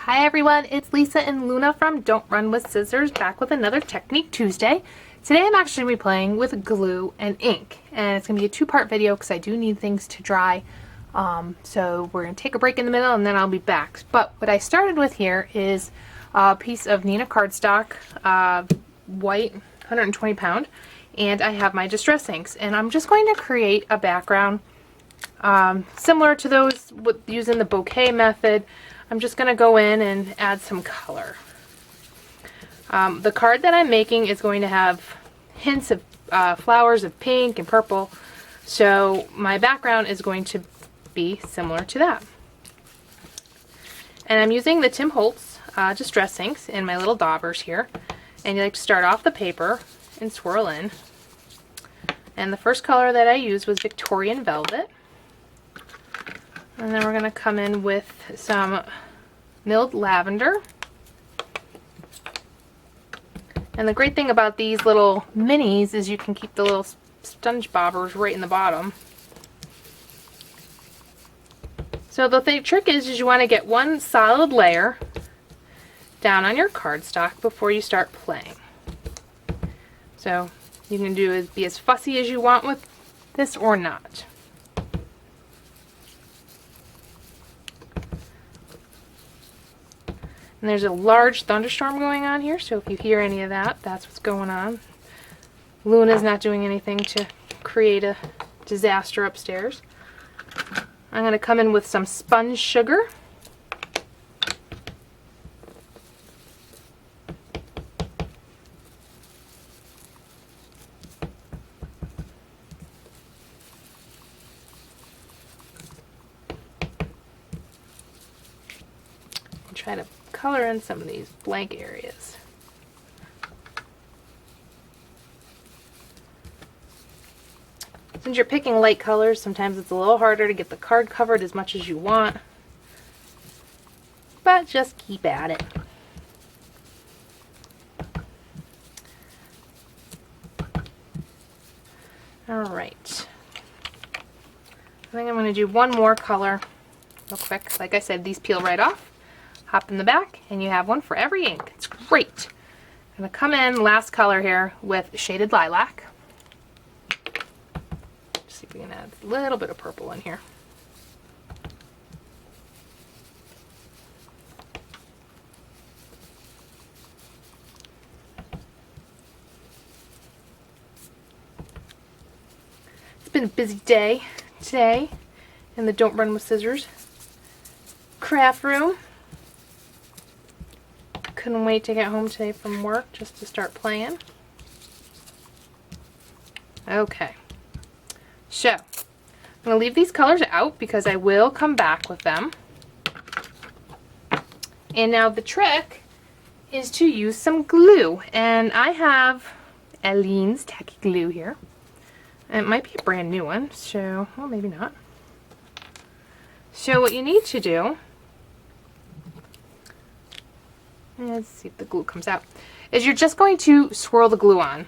Hi everyone, it's Lisa and Luna from Don't Run with Scissors, back with another Technique Tuesday. Today I'm actually going to be playing with glue and ink, and it's going to be a two-part video because I do need things to dry. So we're going to take a break in the middle and then I'll be back. But what I started with here is a piece of Nina cardstock, white, 120 pound, and I have my distress inks. And I'm just going to create a background similar to those using the bouquet method. I'm just going to go in and add some color. The card that I'm making is going to have hints of flowers of pink and purple, so my background is going to be similar to that. And I'm using the Tim Holtz distress inks in my little daubers here, and you like to start off the paper and swirl in. And the first color that I used was Victorian Velvet. And then we're going to come in with some milled lavender. And the great thing about these little minis is you can keep the little sponge bobbers right in the bottom. So the trick is you want to get one solid layer down on your cardstock before you start playing. So you can be as fussy as you want with this or not. And there's a large thunderstorm going on here, so if you hear any of that, that's what's going on. Luna's not doing anything to create a disaster upstairs. I'm going to come in with some sponge sugar. And try to color in some of these blank areas. Since you're picking light colors, sometimes it's a little harder to get the card covered as much as you want, but just keep at it. Alright, I think I'm going to do one more color real quick. Like I said, these peel right off. Hop in the back and you have one for every ink. It's great. I'm going to come in last color here with Shaded Lilac. See if we can add a little bit of purple in here. It's been a busy day today in the Don't Run with Scissors craft room. Couldn't wait to get home today from work just to start playing. Okay, so I'm going to leave these colors out because I will come back with them. And now the trick is to use some glue, and I have Aleene's Tacky Glue here. It might be a brand new one, so, well, maybe not. So what you need to do, let's see if the glue comes out, is you're just going to swirl the glue on.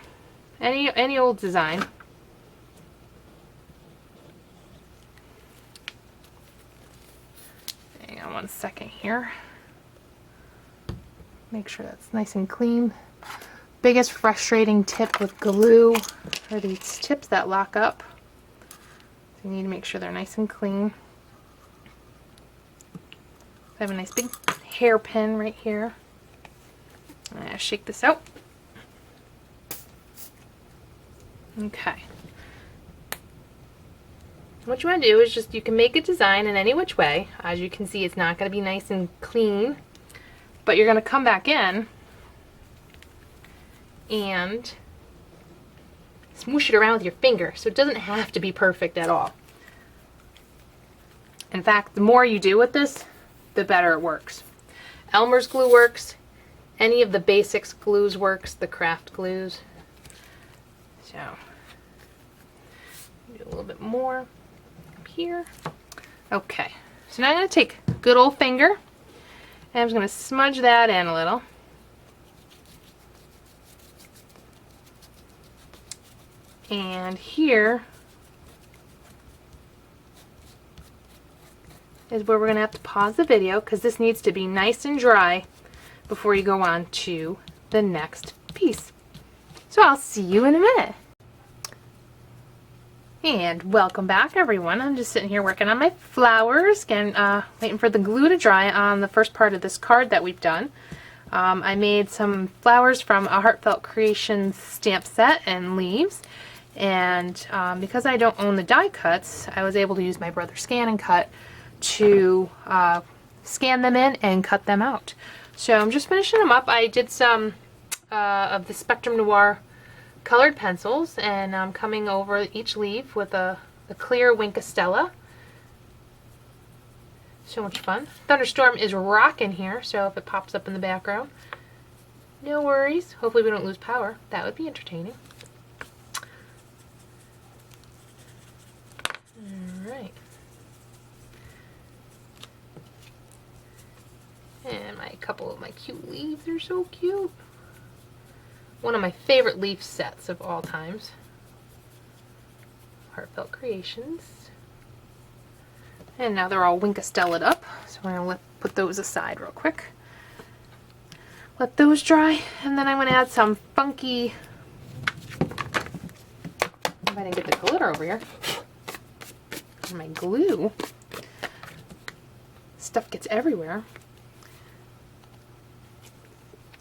Any old design. Hang on one second here. Make sure that's nice and clean. Biggest frustrating tip with glue are these tips that lock up. So you need to make sure they're nice and clean. I have a nice big hairpin right here. I'm going to shake this out. Okay. What you want to do is you can make a design in any which way. As you can see, it's not going to be nice and clean, but you're going to come back in and smoosh it around with your finger, so it doesn't have to be perfect at all. In fact, the more you do with this, the better it works. Elmer's glue works. Any of the basics glues works, the craft glues. So, do a little bit more up here. Okay, so now I'm going to take a good old finger, and I'm just going to smudge that in a little. And here is where we're going to have to pause the video because this needs to be nice and dry before you go on to the next piece. So I'll see you in a minute. And welcome back, everyone. I'm just sitting here working on my flowers and waiting for the glue to dry on the first part of this card that we've done. I made some flowers from a Heartfelt Creations stamp set and leaves, and because I don't own the die cuts, I was able to use my brother's Scan and Cut to scan them in and cut them out. So I'm just finishing them up. I did some of the Spectrum Noir colored pencils, and I'm coming over each leaf with the clear Winkostella. So much fun. Thunderstorm is rocking here, so if it pops up in the background, no worries. Hopefully we don't lose power. That would be entertaining. Alright. And my couple of my cute leaves are so cute. One of my favorite leaf sets of all times. Heartfelt Creations. And now they're all Winkostellaed up, so we're going to put those aside real quick. Let those dry, and then I'm going to add some funky... If I didn't get the glitter over here. And my glue. Stuff gets everywhere.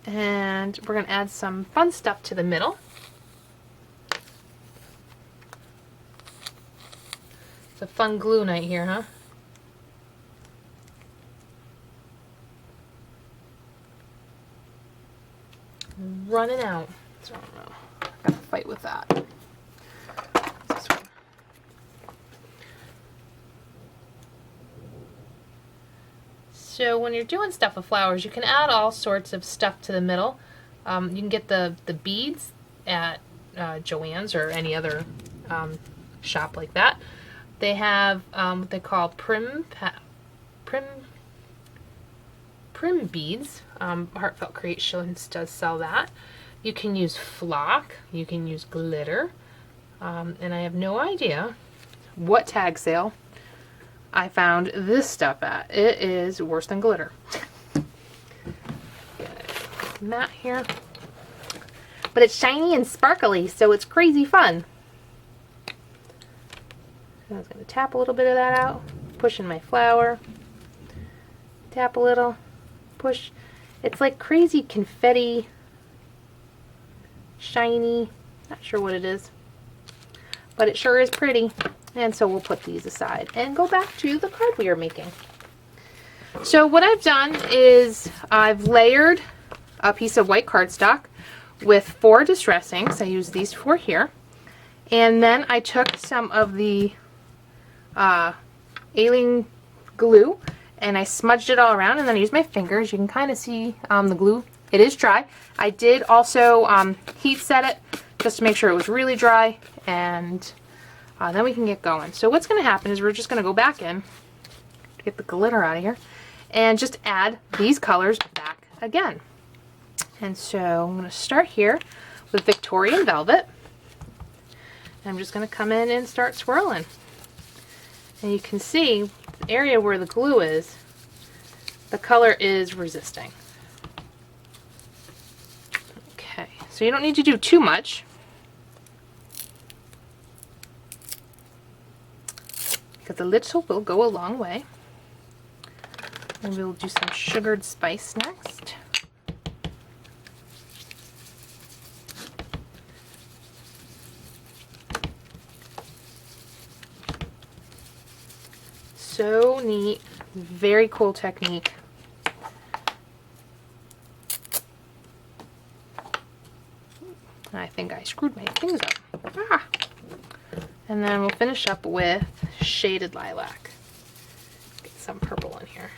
And we're going to add some fun stuff to the middle. It's a fun glue night here, huh? Running out. So I don't know. I gotta fight with that. This one. So when you're doing stuff with flowers, you can add all sorts of stuff to the middle. You can get the beads at Joann's or any other shop like that. They have what they call prim beads. Heartfelt Creations does sell that. You can use flock. You can use glitter. And I have no idea what tag sale I found this stuff at. It is worse than glitter. Matte here. But it's shiny and sparkly, so it's crazy fun. I was going to tap a little bit of that out. Push in my flower. Tap a little. Push. It's like crazy confetti. Shiny. Not sure what it is. But it sure is pretty. And so we'll put these aside and go back to the card we are making. So what I've done is I've layered a piece of white cardstock with 4 distressings. I use these 4 here. And then I took some of the alien glue and I smudged it all around, and then I used my fingers. You can kind of see the glue. It is dry. I did also heat set it just to make sure it was really dry, and then we can get going. So what's going to happen is we're just going to go back in, get the glitter out of here, and just add these colors back again. And so I'm going to start here with Victorian Velvet. I'm just going to come in and start swirling. And you can see the area where the glue is, the color is resisting. Okay, so you don't need to do too much. Because a little will go a long way. And we'll do some sugared spice next. So neat. Very cool technique. I think I screwed my things up. Ah. And then we'll finish up with shaded lilac. Get some purple in here.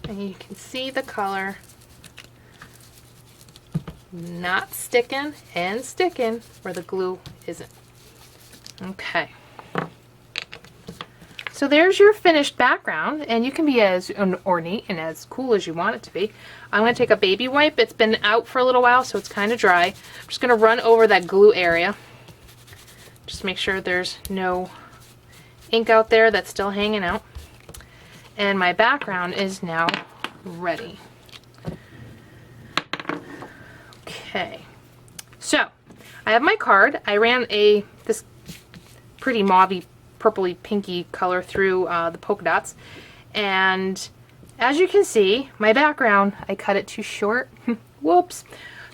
And you can see the color not sticking and sticking where the glue isn't. Okay. So there's your finished background, and you can be as ornate and as cool as you want it to be. I'm going to take a baby wipe. It's been out for a little while, so it's kind of dry. I'm just going to run over that glue area. Just just make sure there's no ink out there that's still hanging out. And my background is now ready. Okay, so I have my card. I ran this pretty mauvey, purpley, pinky color through the polka dots, and as you can see, my background, I cut it too short. Whoops.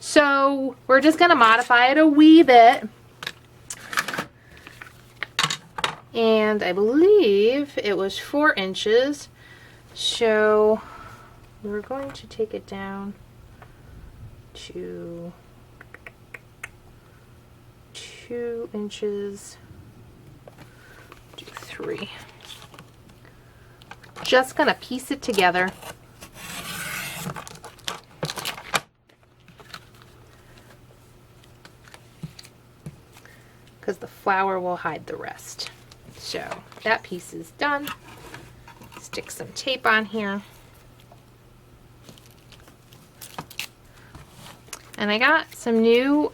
So we're just gonna modify it a wee bit, and I believe it was 4 inches, so we're going to take it down to 2 inches, do 3. Just gonna piece it together. Because the flower will hide the rest. So that piece is done. Stick some tape on here. And I got some new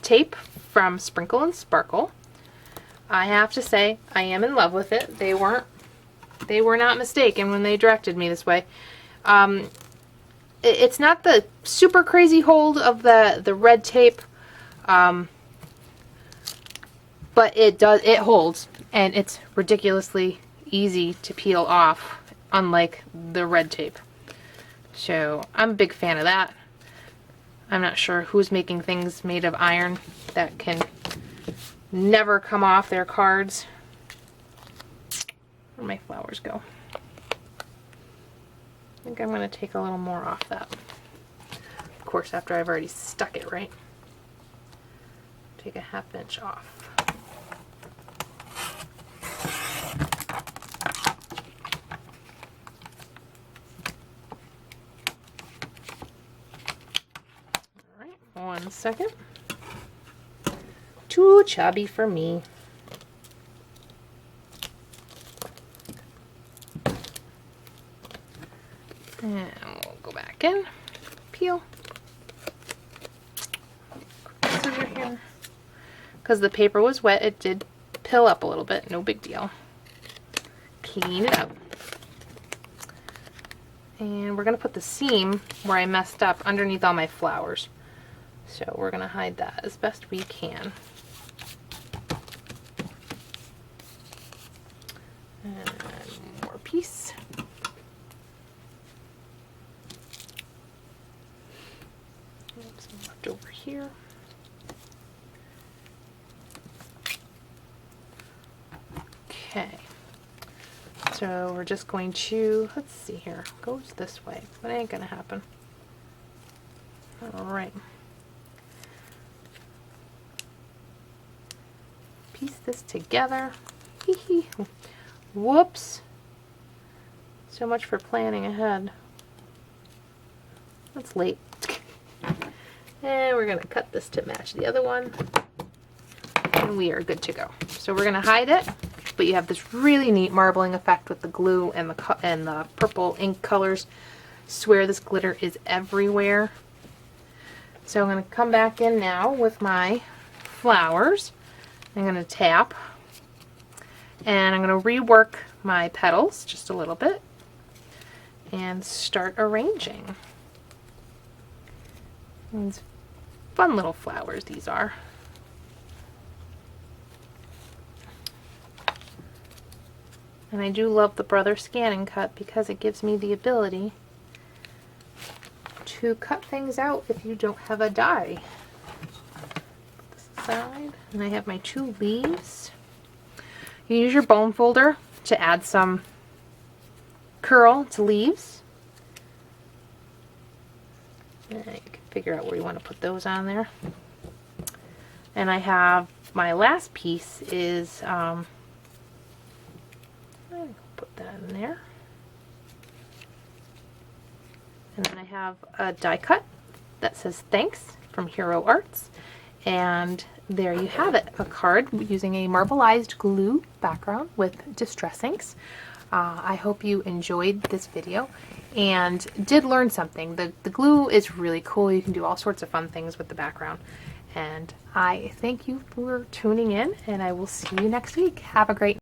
tape from Sprinkle and Sparkle. I have to say, I am in love with it. They were not mistaken when they directed me this way. It's not the super crazy hold of the red tape, but it holds, and it's ridiculously easy to peel off, unlike the red tape. So I'm a big fan of that. I'm not sure who's making things made of iron that can never come off their cards. Where'd my flowers go? I think I'm going to take a little more off that. Of course, after I've already stuck it, right? Take a 1/2 inch off. Alright, 1 second. Too chubby for me. And we'll go back in, peel. Scissor here. Because the paper was wet, it did pill up a little bit, no big deal. Clean it up. And we're going to put the seam where I messed up underneath all my flowers. So we're going to hide that as best we can. And more piece. Some left over here. Okay. So we're just going to, let's see here, goes this way, but it ain't gonna happen. All right. Piece this together. Whoops. So much for planning ahead. That's late. And we're gonna cut this to match the other one. And we are good to go. So we're gonna hide it, but you have this really neat marbling effect with the glue and the purple ink colors. Swear this glitter is everywhere. So I'm gonna come back in now with my flowers. I'm gonna tap, and I'm gonna rework my petals just a little bit and start arranging. These fun little flowers these are. And I do love the Brother Scan and Cut because it gives me the ability to cut things out if you don't have a die. Put this aside, and I have my 2 leaves. You use your bone folder to add some curl to leaves. And you can figure out where you want to put those on there. And I have my last piece is put that in there. And then I have a die cut that says thanks from Hero Arts. And there you have it, a card using a marbleized glue background with distress inks. I hope you enjoyed this video and did learn something. The glue is really cool. You can do all sorts of fun things with the background. And I thank you for tuning in, and I will see you next week. Have a great